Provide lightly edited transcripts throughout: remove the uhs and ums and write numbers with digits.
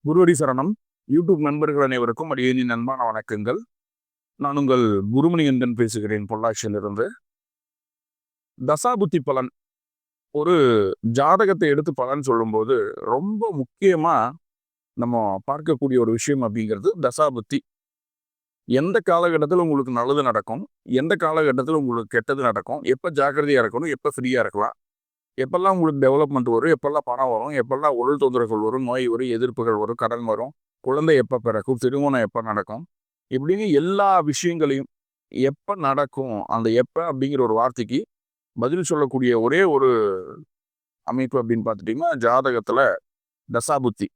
குருவடி சரணம். யூடியூப் நண்பர்கள் அனைவருக்கும் அடியேனின் அன்பான வணக்கங்கள். நான் உங்கள் குருமணிகண்டன் பேசுகிறேன், பொள்ளாச்சியிலிருந்து. தசாபுத்தி பலன், ஒரு ஜாதகத்தை எடுத்து பலன் சொல்லும்போது ரொம்ப முக்கியமா நம்ம பார்க்கக்கூடிய ஒரு விஷயம் அப்படிங்கிறது தசாபுத்தி. எந்த காலகட்டத்தில் உங்களுக்கு நல்லது நடக்கும், எந்த காலகட்டத்தில் உங்களுக்கு கெட்டது நடக்கும், எப்போ ஜாக்கிரதையா இருக்கணும், எப்போ ஃப்ரீயா இருக்கலாம், எப்பெல்லாம் உங்களுக்கு டெவலப்மெண்ட் வரும், எப்பெல்லாம் பணம் வரும், எப்பெல்லாம் உடல் தொந்தரவுகள் வரும், நோய் வரும், எதிர்ப்புகள் வரும், கடன் வரும், குழந்தை எப்போ பிறக்கும், திருமணம் எப்போ நடக்கும், இப்படின்னு எல்லா விஷயங்களையும் எப்போ நடக்கும், அந்த எப்போ அப்படிங்கிற ஒரு வார்த்தைக்கு பதில் சொல்லக்கூடிய ஒரே ஒரு அமைப்பு அப்படின்னு பார்த்துட்டிங்கன்னா ஜாதகத்தில் தசாபுத்தி.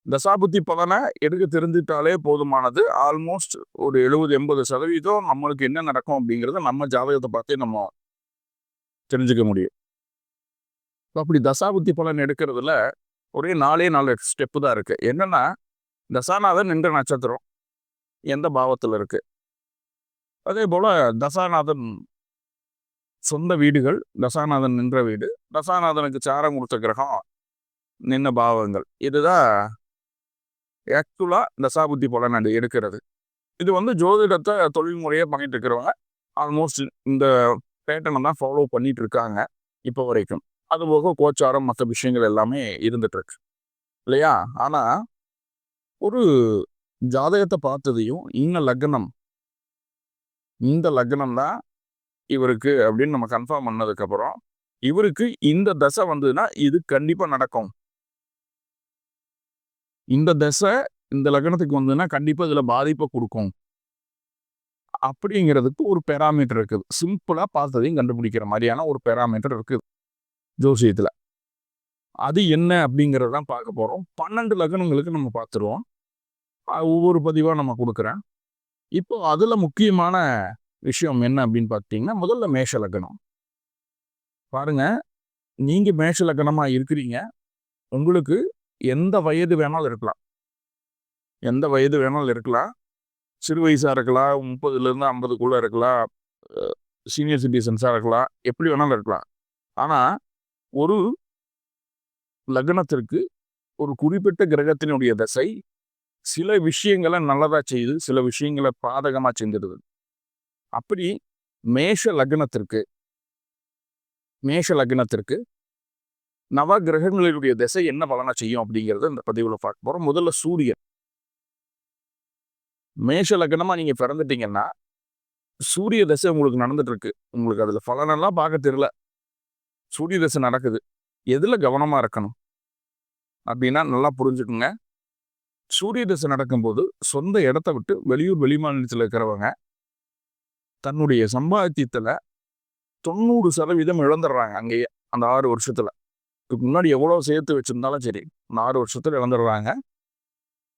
தசாபுத்தி பலனை எடுக்க தெரிஞ்சிட்டாலே போதுமானது. ஆல்மோஸ்ட் ஒரு 70-80% நம்மளுக்கு என்ன நடக்கும் அப்படிங்கிறத நம்ம ஜாதகத்தை பார்த்தே நம்ம தெரிஞ்சுக்க முடியும். அப்படி தசாபுத்தி பலன் எடுக்கிறதுல ஒரே 4 ஸ்டெப்பு தான் இருக்கு. என்னன்னா, தசாநாதன் நின்ற நட்சத்திரம் எந்த பாவத்தில் இருக்கு, அதே போல தசாநாதன் சொந்த வீடுகள், தசாநாதன் நின்ற வீடு, தசாநாதனுக்கு சாரம் கொடுத்த கிரகம், நின்ன பாவங்கள், இதுதான் ஆக்சுவலா தசாபுத்தி பலன் எடுக்கிறது. இது ஜோதிடத்தை தொழில்முறையாக பண்ணிட்டு இருக்கிறவங்க ஆல்மோஸ்ட் இந்த பேட்டர்னை தான் ஃபாலோ பண்ணிட்டு இருக்காங்க இப்போ வரைக்கும். அதுபோக கோச்சாரம், மற்ற விஷயங்கள் எல்லாமே இருந்துட்டு இருக்கு இல்லையா? ஆனா ஒரு ஜாதகத்தை பார்த்ததையும் இந்த லக்னம் தான் இவருக்கு அப்படின்னு நம்ம கன்ஃபார்ம் பண்ணதுக்கு அப்புறம், இவருக்கு இந்த தசை வந்ததுன்னா இது கண்டிப்பா நடக்கும், இந்த தசை இந்த லக்னத்துக்கு வந்ததுன்னா கண்டிப்பா இதுல பாதிப்பை கொடுக்கும் அப்படிங்கிறதுக்கு ஒரு பேராமீட்டர் இருக்குது. சிம்பிளா பார்த்ததையும் கண்டுபிடிக்கிற மாதிரியான ஒரு பேராமீட்டர் இருக்குது ஜோசியத்துல. அது என்ன அப்படிங்கிறதான் பார்க்க போறோம். 12 லக்னங்களுக்கு நம்ம பார்த்துருவோம். ஒவ்வொரு பதிவா நம்ம கொடுக்குறேன். இப்போ அதுல முக்கியமான விஷயம் என்ன அப்படின்னு பார்த்தீங்கன்னா, முதல்ல மேஷ லக்னம். பாருங்க, நீங்க மேஷ லக்னமா இருக்கிறீங்க. உங்களுக்கு எந்த வயது வேணாலும் இருக்கலாம். சிறு வயசா இருக்கலாம், 30லேருந்து 50க்குள்ள இருக்கலாம், சீனியர் சிட்டிசன்ஸா இருக்கலாம், எப்படி வேணாலும் இருக்கலாம். ஆனா ஒரு லக்னத்திற்கு ஒரு குறிப்பிட்ட கிரகத்தினுடைய தசை சில விஷயங்களை நல்லதா செய்து, சில விஷயங்களை பாதகமா செஞ்சிடுது. அப்படி மேஷ லக்னத்திற்கு நவ கிரகங்களினுடைய திசை என்ன பலனை செய்யும் அப்படிங்கிறத இந்த பதிவுல பார்க்க போறோம். முதல்ல சூரியன். மேஷ லக்னமா நீங்க பிறந்துட்டீங்கன்னா சூரிய தசை உங்களுக்கு நடந்துட்டு இருக்கு. உங்களுக்கு அதுல பலனெல்லாம் பார்க்க தெரியல, சூரிய தசை நடக்குது. எதுல கவனமா இருக்கணும் அப்படின்னா நல்லா புரிஞ்சுக்குங்க. சூரிய தசை நடக்கும்போது சொந்த இடத்த விட்டு வெளிமாநிலத்தில் இருக்கிறவங்க தன்னுடைய சம்பாத்தியத்துல 90% இழந்துடுறாங்க. அங்கேயே அந்த 6 வருஷத்துல. இதுக்கு முன்னாடி எவ்வளவு சேர்த்து வச்சிருந்தாலும் சரி, அந்த 6 வருஷத்துல இழந்துடுறாங்க.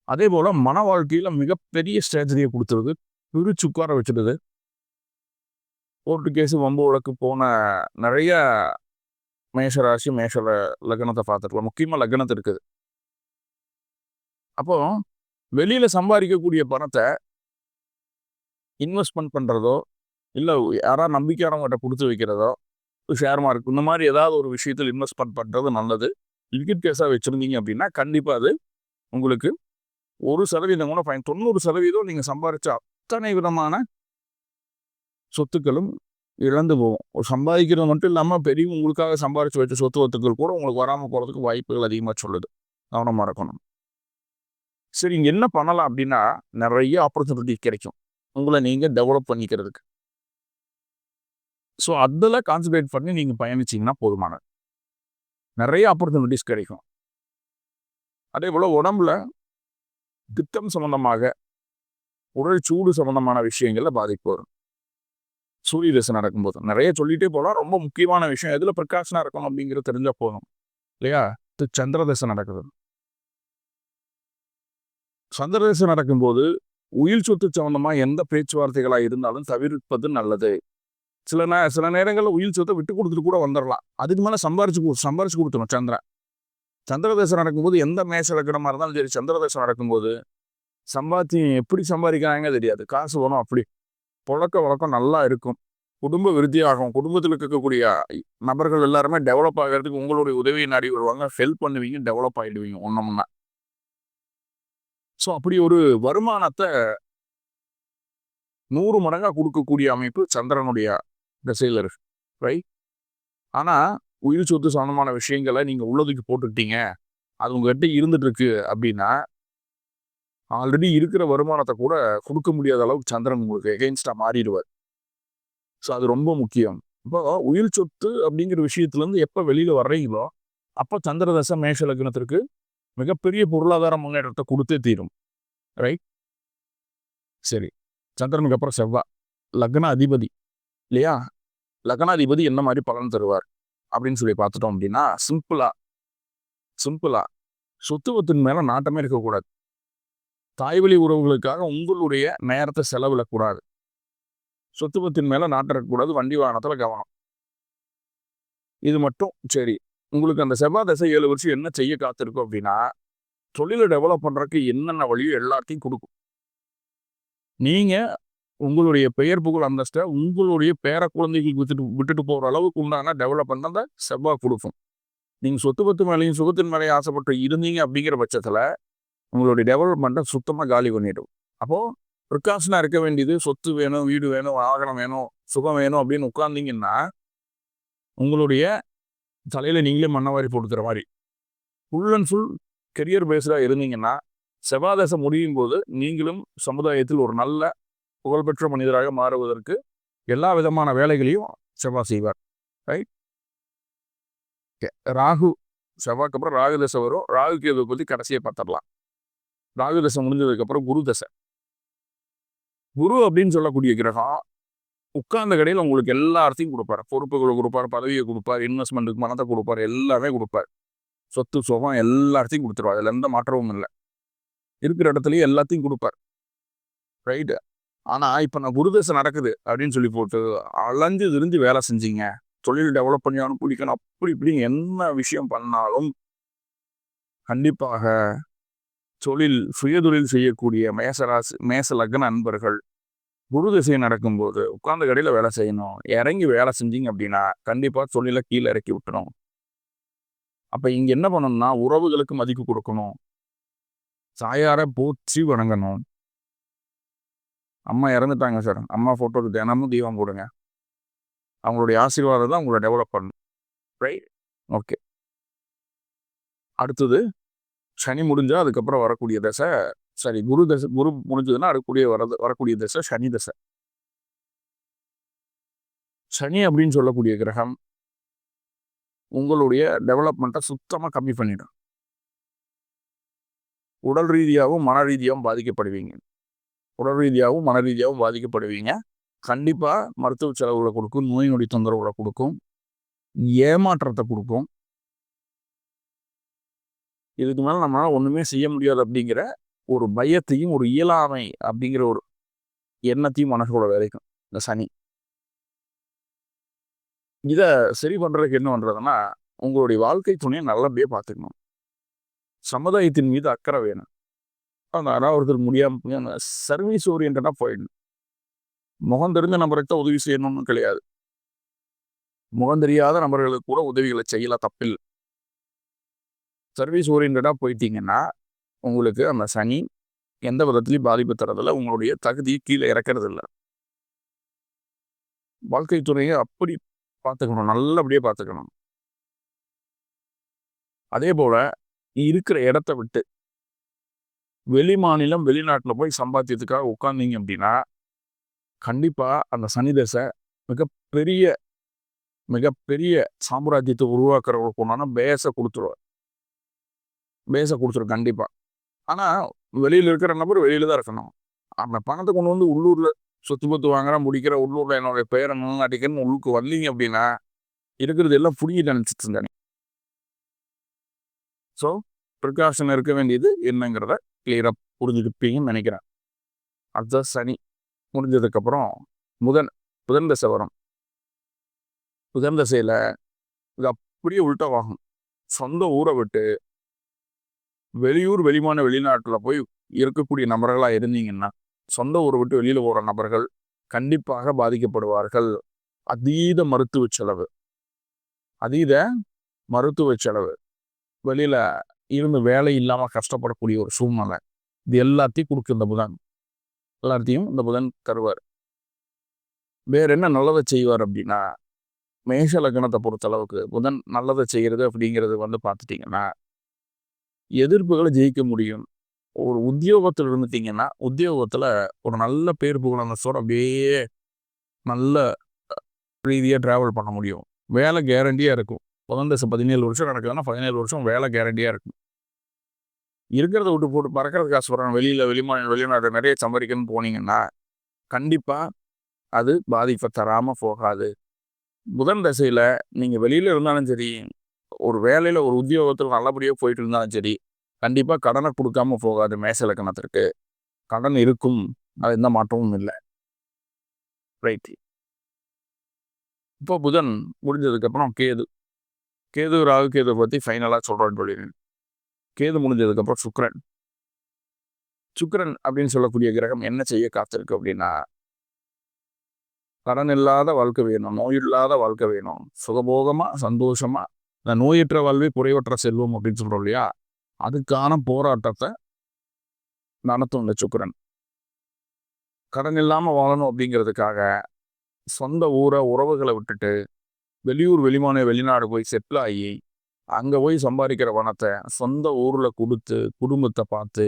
அதே போல மன வாழ்க்கையில மிகப்பெரிய ஸ்ட்ராட்டஜியை கொடுத்துருது, பிரிச்சு உட்கார வச்சிடுது. கோர்ட்டு கேஸு, வம்பு வழக்கு போன நிறைய மேஷராசி மேஷ லக்னத்தை பார்த்துருக்கலாம். முக்கியமா லக்னத்து இருக்குது. அப்போ வெளியில சம்பாதிக்கக்கூடிய பணத்தை இன்வெஸ்ட்மெண்ட் பண்றதோ, இல்லை யாராவது நம்பிக்கையானவங்ககிட்ட கொடுத்து வைக்கிறதோ, ஷேர் மார்க்கெட் இந்த மாதிரி ஏதாவது ஒரு விஷயத்தில் இன்வெஸ்ட்மெண்ட் பண்றது நல்லது. லிக்விட் கேஸாக வச்சிருந்தீங்க அப்படின்னா கண்டிப்பா அது உங்களுக்கு 1% கூட ஃபைன். 90% நீங்க சம்பாதிச்ச அத்தனை விதமான சொத்துக்களும் இழந்து போகும். ஒரு சம்பாதிக்கிறது மட்டும் இல்லாமல் பெரிய உங்களுக்காக சம்பாதிச்சு வச்ச சொத்துக்கள் கூட உங்களுக்கு வராமல் போகிறதுக்கு வாய்ப்புகள் அதிகமாக சொல்லுது. கவனமாக இருக்கணும். சரி, இங்கே என்ன பண்ணலாம் அப்படின்னா, நிறைய ஆப்பர்ச்சுனிட்டி கிடைக்கும் உங்களை நீங்கள் டெவலப் பண்ணிக்கிறதுக்கு. ஸோ அதில் கான்சன்ட்ரேட் பண்ணி நீங்கள் பயணிச்சிங்கன்னா போதுமானது. நிறைய ஆப்பர்ச்சுனிட்டிஸ் கிடைக்கும். அதே போல் உடம்புல பித்தம் சம்பந்தமாக, உடல் சூடு சம்பந்தமான விஷயங்கள்ல பாதிப்பு வரும் சூரிய தசை நடக்கும்போது. நிறைய சொல்லிட்டே போகலாம். ரொம்ப முக்கியமான விஷயம் எதுல பிரகாசனா இருக்கணும் அப்படிங்கிறது தெரிஞ்சா போதும் இல்லையா? சந்திர தசை நடக்குது. சந்திர தசை நடக்கும்போது உயிர் சொத்து சம்பந்தமா எந்த பேச்சுவார்த்தைகளா இருந்தாலும் தவிர்ப்பது நல்லது. சில நேரங்களில் உயிர் சொத்தை விட்டு கொடுத்துட்டு கூட வந்துடலாம். அதுக்கு மேல சம்பாரிச்சு கொடுத்துரும் சந்திர தசை நடக்கும்போது எந்த மேஷ லக்னமா இருந்தாலும் சரி, சந்திர தசை நடக்கும்போது சம்பாத்தியம் எப்படி சம்பாதிக்கிறாங்க தெரியாது. காசு வரும், அப்படி புழக்க வழக்கம் நல்லா இருக்கும். குடும்ப விருத்தியாகும். குடும்பத்தில் இருக்கக்கூடிய நபர்கள் எல்லாருமே டெவலப் ஆகிறதுக்கு உங்களுடைய உதவியை நாடி வருவாங்க. ஹெல்ப் பண்ணுவீங்க, டெவலப் ஆகிடுவீங்க ஒன்னொன்னா. ஸோ அப்படி ஒரு வருமானத்தை 100 மடங்கா கொடுக்கக்கூடிய அமைப்பு சந்திரனுடைய திசையில் இருக்கு. ரைட். ஆனா உயிர் சொத்து சம்பந்தமான விஷயங்களை நீங்க உள்ளதுக்கு போட்டுக்கிட்டீங்க, அது உங்ககிட்ட இருந்துட்டு இருக்கு அப்படின்னா ஆல்ரெடி இருக்கிற வருமானத்தை கூட கொடுக்க முடியாத அளவுக்கு சந்திரன் உங்களுக்கு எகெயின்ஸ்டா மாறிடுவார். ஸோ அது ரொம்ப முக்கியம். இப்போ உயிர் சொத்து அப்படிங்கிற விஷயத்துல இருந்து எப்ப வெளியில வர்றீங்களோ அப்ப சந்திர தசை மேஷ லக்னத்திற்கு மிகப்பெரிய பொருளாதார முன்னேற்றத்தை கொடுத்தே தீரும். ரைட். சரி, சந்திரனுக்கு அப்புறம் செவ்வாய் லக்ன அதிபதி இல்லையா? லக்னாதிபதி என்ன மாதிரி பலன் தருவார் அப்படின்னு சொல்லி பார்த்துட்டோம் அப்படின்னா சிம்பிளா சொத்துவத்தின் மேல நாட்டமே இருக்கக்கூடாது. தாய்வழி உறவுகளுக்காக உங்களுடைய நேரத்தை செலவிடக்கூடாது. சொத்துவத்தின் மேல நாட்டம் இருக்கக்கூடாது. வண்டி வாகனத்துல கவனம். இது மட்டும் சரி. உங்களுக்கு அந்த செவ்வாய் தசை 7 வருஷம் என்ன செய்ய காத்திருக்கும் அப்படின்னா, தொழிலை டெவலப் பண்றதுக்கு என்னென்ன வழியோ எல்லாத்தையும் கொடுக்கும். நீங்க உங்களுடைய பெயர் புகழ் அந்தஸ்தை உங்களுடைய பேர குழந்தைகளுக்கு விட்டுட்டு போற அளவுக்கு உண்டான டெவலப்மெண்ட் அந்த செவ்வாய் கொடுக்கும். நீங்க சொத்து மேலையும் சுகத்தின் மேலையும் ஆசைப்பட்டு இருந்தீங்க அப்படிங்கிற பட்சத்துல உங்களுடைய டெவலப்மெண்ட்டை சுத்தமா காலி பண்ணிடும். அப்போ ப்ரிகாஷனா இருக்க வேண்டியது சொத்து வேணும், வீடு வேணும், வாகனம் வேணும், சுகம் வேணும் அப்படின்னு உட்கார்ந்தீங்கன்னா உங்களுடைய தலையில நீங்களே மண்ணவாரி போட்டுக்கிற மாதிரி. ஃபுல் அண்ட் ஃபுல் கெரியர் பேஸ்டா இருந்தீங்கன்னா செவ்வாய் தசை முடியும் போது நீங்களும் சமுதாயத்தில் ஒரு நல்ல புகழ்பெற்ற மனிதராக மாறுவதற்கு எல்லா விதமான வேலைகளையும் செவ்வாய் செய்வார். ரைட். ராகு செவ்வாய்க்கு அப்புறம் ராகு தசை வரும். ராகுக்கு இதை பற்றி கடைசியை பார்த்துடலாம். ராகு தசை முடிஞ்சதுக்கு அப்புறம் குரு தசை. குரு அப்படின்னு சொல்லக்கூடிய கிரகம் உட்கார்ந்த கடையில் உங்களுக்கு எல்லாத்தையும் கொடுப்பார். பொறுப்புகளை கொடுப்பார், பதவியை கொடுப்பார், இன்வெஸ்ட்மெண்ட்டுக்கு பணத்தை கொடுப்பார், எல்லாமே கொடுப்பார். சொத்து சுகம் எல்லாத்தையும் கொடுத்துருவார். அதில் எந்த மாற்றமும் இல்லை. இருக்கிற இடத்துலயும் எல்லாத்தையும் கொடுப்பார். ரைட்டு. ஆனா இப்ப நான் குருதசை நடக்குது அப்படின்னு சொல்லி போட்டு அலைஞ்சு திரிஞ்சு வேலை செஞ்சீங்க, தொழில் டெவலப் பண்ணி அனுப்பிக்கணும் அப்படி இப்படி என்ன விஷயம் பண்ணாலும் கண்டிப்பாக சுயதொழில் செய்யக்கூடிய மேச லக்ன அன்பர்கள் குரு திசை நடக்கும்போது உட்கார்ந்த கடையில வேலை செய்யணும். இறங்கி வேலை செஞ்சீங்க அப்படின்னா கண்டிப்பா தொழிலை கீழே இறக்கி விட்டுணும். அப்ப இங்க என்ன பண்ணணும்னா உறவுகளுக்கு மதிப்பு கொடுக்கணும், தாயாரை போற்றி வணங்கணும். அம்மா இறந்துட்டாங்க சார், அம்மா போட்டோக்கு தினமும் தீபம் போடுங்க. அவங்களுடைய ஆசீர்வாதம் தான் உங்களை டெவலப் பண்ணணும். ரைட். ஓகே. அடுத்தது சனி முடிஞ்சா அதுக்கப்புறம் வரக்கூடிய தசை, சரி குரு முடிஞ்சதுன்னா வரக்கூடிய தசை சனி தசை. சனி அப்படின்னு சொல்லக்கூடிய கிரகம் உங்களுடைய டெவலப்மெண்ட்டை சுத்தமா கம்மி பண்ணிடும். உடல் ரீதியாகவும் மன ரீதியாகவும் பாதிக்கப்படுவீங்க. பாதிக்கப்படுவீங்க. கண்டிப்பா மருத்துவ செலவுகளை கொடுக்கும், நோய் நொடி தொந்தரவுகளை கொடுக்கும், ஏமாற்றத்தை கொடுக்கும். இதுக்கு மேல நம்மளால ஒண்ணுமே செய்ய முடியாது அப்படிங்கிற ஒரு பயத்தையும் ஒரு இயலாமை அப்படிங்கிற ஒரு எண்ணத்தையும் மனசோட விதைக்கும் இந்த சனி. இதை சரி பண்றதுக்கு என்ன பண்றதுன்னா உங்களுடைய வாழ்க்கை துணையை நல்லபடியா பார்த்துக்கணும். சமுதாயத்தின் மீது அக்கறை வேணும். யாராவது ஒருத்தர் முடியாம சர்வீஸ் ஓரியன்டா போயிடணும். முகம் தெரிஞ்ச நபருக்கு தான் உதவி செய்யணும்னு கிடையாது. முகம் தெரியாத நபர்களுக்கு கூட உதவிகளை செய்யலாம், தப்பில்லை. சர்வீஸ் ஓரியன்டா போயிட்டீங்கன்னா உங்களுக்கு அந்த சனி எந்த விதத்திலையும் பாதிப்பு தரதில்லை, உங்களுடைய தகுதியை கீழே இறக்கிறது இல்லை. வாழ்க்கை துறையை அப்படி பார்த்துக்கணும், நல்லபடியாக பார்த்துக்கணும். அதே போல இருக்கிற இடத்த விட்டு வெளி மாநிலம் வெளிநாட்டில் போய் சம்பாத்தியத்துக்காக உட்கார்ந்தீங்க அப்படின்னா கண்டிப்பா அந்த சனி தசை மிகப்பெரிய சாம்ராஜ்யத்தை உருவாக்குறவங்களுக்கு ஒன்றான பேச கொடுத்துரும் கண்டிப்பா. ஆனா வெளியில இருக்கிற நபர் வெளியில தான் இருக்கணும். அந்த பணத்தை கொண்டு வந்து உள்ளூர்ல சொத்து வாங்குற முடிக்கிற, உள்ளூர்ல என்னுடைய பெயரை நிலநாட்டிக்கன்னு உள்ளுக்கு வந்தீங்க அப்படின்னா இருக்கிறது எல்லாம் புடிங்கி நினைச்சிட்டு இருந்தானே. ஸோ ப்ரிகாஷன் இருக்க வேண்டியது என்னங்கிறத கிளியரா புரிஞ்சுக்கிப்பீங்கன்னு நினைக்கிறேன். அதுதான் சனி முடிஞ்சதுக்கு அப்புறம் புதன் தசை வரும். புதன் தசையில இது அப்படியே உள்டாவாகும். சொந்த ஊரை விட்டு வெளியூர் வெளிநாட்டுல போய் இருக்கக்கூடிய நபர்களா இருந்தீங்கன்னா சொந்த ஊரை விட்டு வெளியில போற நபர்கள் கண்டிப்பாக பாதிக்கப்படுவார்கள். அதீத மருத்துவ செலவு, அதீத மருத்துவ செலவு, வெளியில இருந்து வேலை இல்லாம கஷ்டப்படக்கூடிய ஒரு சூழ்நிலை, இது எல்லாத்தையும் கொடுக்கு இந்த புதன். எல்லாத்தையும் இந்த புதன் தருவார். வேற என்ன நல்லதை செய்வார் அப்படின்னா, மேஷ லக்னத்தை பொறுத்த அளவுக்கு புதன் நல்லதை செய்கிறது அப்படிங்கிறது பார்த்துட்டீங்கன்னா, எதிர்ப்புகளை ஜெயிக்க முடியும். ஒரு உத்தியோகத்தில் இருந்துட்டீங்கன்னா, உத்தியோகத்துல ஒரு நல்ல பேர் புகழ் அப்படியே நல்ல ரீதியா டிராவல் பண்ண முடியும். வேலை கேரண்டியா இருக்கும். புதன் தசை 17 வருஷம் நடக்குதுன்னா 17 வருஷம் வேலை கேரண்டியா இருக்கும். இருக்கிறத விட்டு போட்டு பறக்கிறதுக்கு ஆசைப்படுறாங்க, வெளியில வெளிநாடு நிறைய சம்பாதிக்கணும்னு போனீங்கன்னா கண்டிப்பா அது பாதிப்பை தராம போகாது. புதன் தசையில நீங்க வெளியில இருந்தாலும் சரி, ஒரு வேலையில ஒரு உத்தியோகத்தில் நல்லபடியா போயிட்டு இருந்தாலும் சரி, கண்டிப்பா கடனை கொடுக்காம போகாது. மேஷ லக்னத்திற்கு கடன் இருக்கும், அது எந்த மாற்றமும் இல்லை. ரைட். இப்போ புதன் முடிஞ்சதுக்கு அப்புறம் கேது ராகு கேது பத்தி ஃபைனலா சொல்றேன். கேது முடிஞ்சதுக்கு அப்புறம் சுக்கிரன் அப்படின்னு சொல்லக்கூடிய கிரகம் என்ன செய்ய காத்திருக்கு அப்படின்னா, கடன் இல்லாத வாழ்க்கை வேணும், நோய் இல்லாத வாழ்க்கை வேணும், சுகபோகமா சந்தோஷமா, இந்த நோயற்ற வாழ்வே குறைவற்ற செல்வம் அப்படின்னு சொல்றோம் இல்லையா, அதுக்கான போராட்டத்தை நடத்தும் இந்த சுக்கிரன். கடன் இல்லாம வாழணும் அப்படிங்கிறதுக்காக சொந்த ஊரை உறவுகளை விட்டுட்டு வெளியூர் வெளிநாடு போய் செட்டில் ஆகி அங்க போய் சம்பாதிக்கிற பணத்தை சொந்த ஊர்ல கொடுத்து குடும்பத்தை பார்த்து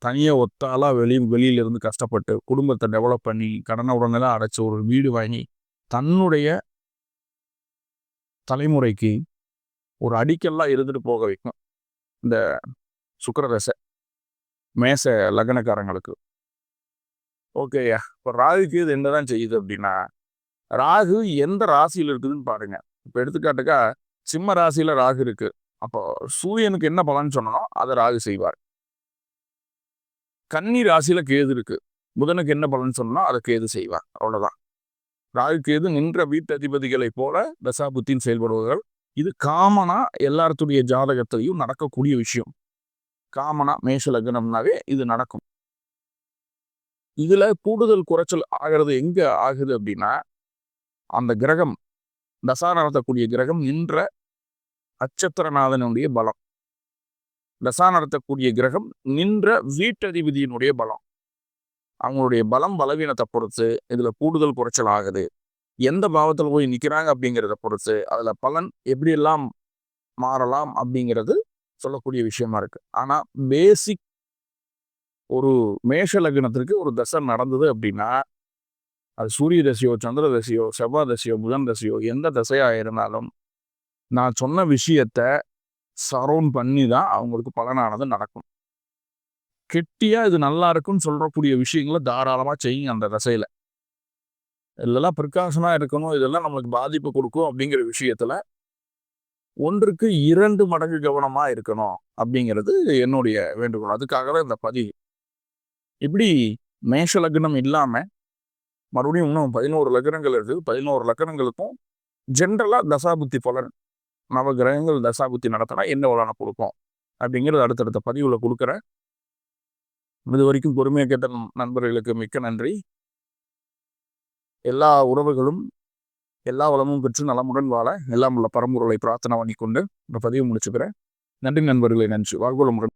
தனியாக ஒத்தாலா வெளியிலிருந்து கஷ்டப்பட்டு குடும்பத்தை டெவலப் பண்ணி கடனை உடனெல்லாம் அடைச்சி ஒரு வீடு வாங்கி தன்னுடைய தலைமுறைக்கு ஒரு அடிக்கெல்லாம் இருந்துட்டு போக வைக்கும் இந்த சுக்கிரதசை மேச லக்னக்காரங்களுக்கு. ஓகேயா, இப்போ ராகுக்கு இது என்னதான் செய்யுது அப்படின்னா, ராகு எந்த ராசியில் இருக்குதுன்னு பாருங்க. இப்போ எடுத்துக்காட்டுக்கா சிம்ம ராசியில ராகு இருக்கு, அப்போ சூரியனுக்கு என்ன பலன்னு சொன்னோம் அதை ராகு செய்வார். கன்னி ராசியில கேது இருக்கு, புதனுக்கு என்ன பலன் சொன்னா அதை கேது செய்வார். அவ்வளவுதான். ராகு கேது நின்ற வீட்டதிபதிகளை போல தசாபுத்தின் செயல்படுவர்கள். இது காமனா எல்லாத்துடைய ஜாதகத்திலையும் நடக்கக்கூடிய விஷயம். காமனா மேஷ லக்னம்னாவே இது நடக்கும். இதுல கூடுதல் குறைச்சல் ஆகிறது எங்க ஆகுது அப்படின்னா, அந்த கிரகம் தசா நடத்தக்கூடிய கிரகம் நின்ற நட்சத்திரநாதனுடைய பலம், தசா நடத்தக்கூடிய கிரகம் நின்ற வீட்டதிபதியினுடைய பலம், அவங்களுடைய பலம் பலவீனத்தை பொறுத்து இதுல கூடுதல் குறைச்சல் ஆகுது. எந்த பாவத்தில் போய் நிற்கிறாங்க அப்படிங்கிறத பொறுத்து அதுல பலன் எப்படியெல்லாம் மாறலாம் அப்படிங்கிறது சொல்லக்கூடிய விஷயமா இருக்கு. ஆனா பேசிக் ஒரு மேஷ லக்னத்திற்கு ஒரு தசை நடந்தது அப்படின்னா, அது சூரிய தசையோ சந்திர தசையோ செவ்வாய் தசையோ புதன் தசையோ எந்த தசையா இருந்தாலும் நான் சொன்ன விஷயத்த சரௌண்ட் பண்ணி தான் அவங்களுக்கு பலனானது நடக்கும். கெட்டியா இது நல்லா இருக்குன்னு சொல்றக்கூடிய விஷயங்களை தாராளமா செய்யுங்க அந்த தசையில. இதெல்லாம் ப்ரிகாஷனா இருக்கணும், இதெல்லாம் நம்மளுக்கு பாதிப்பு கொடுக்கும் அப்படிங்கிற விஷயத்துல 1க்கு 2 மடங்கு கவனமா இருக்கணும் அப்படிங்கிறது என்னுடைய வேண்டுகோள். அதுக்காகவே இந்த பதிவு. இப்படி மேஷ லக்னம் இல்லாம மறுபடியும் இன்னும் 11 லக்னங்கள் இருக்குது. 11 லக்னங்களுக்கும் ஜென்ரலா தசாபுத்தி பலன், நவ கிரகங்கள் தசாபுத்தி நடத்தினா என்ன பலனை கொடுக்கும் அப்படிங்கிறது அடுத்தடுத்த பதிவுல கொடுக்குறேன். இது வரைக்கும் பொறுமையை கேட்ட நண்பர்களுக்கு மிக்க நன்றி. எல்லா உறவுகளும் எல்லா வளமும் பெற்று நலமுடன் வாழ எல்லாம் உள்ள பரம்பொருளை பிரார்த்தனை பண்ணிக்கொண்டு இந்த பதிவு முடிச்சுக்கிறேன். நன்றி நண்பர்களை, நன்றி. வாழ்வளமுடன்.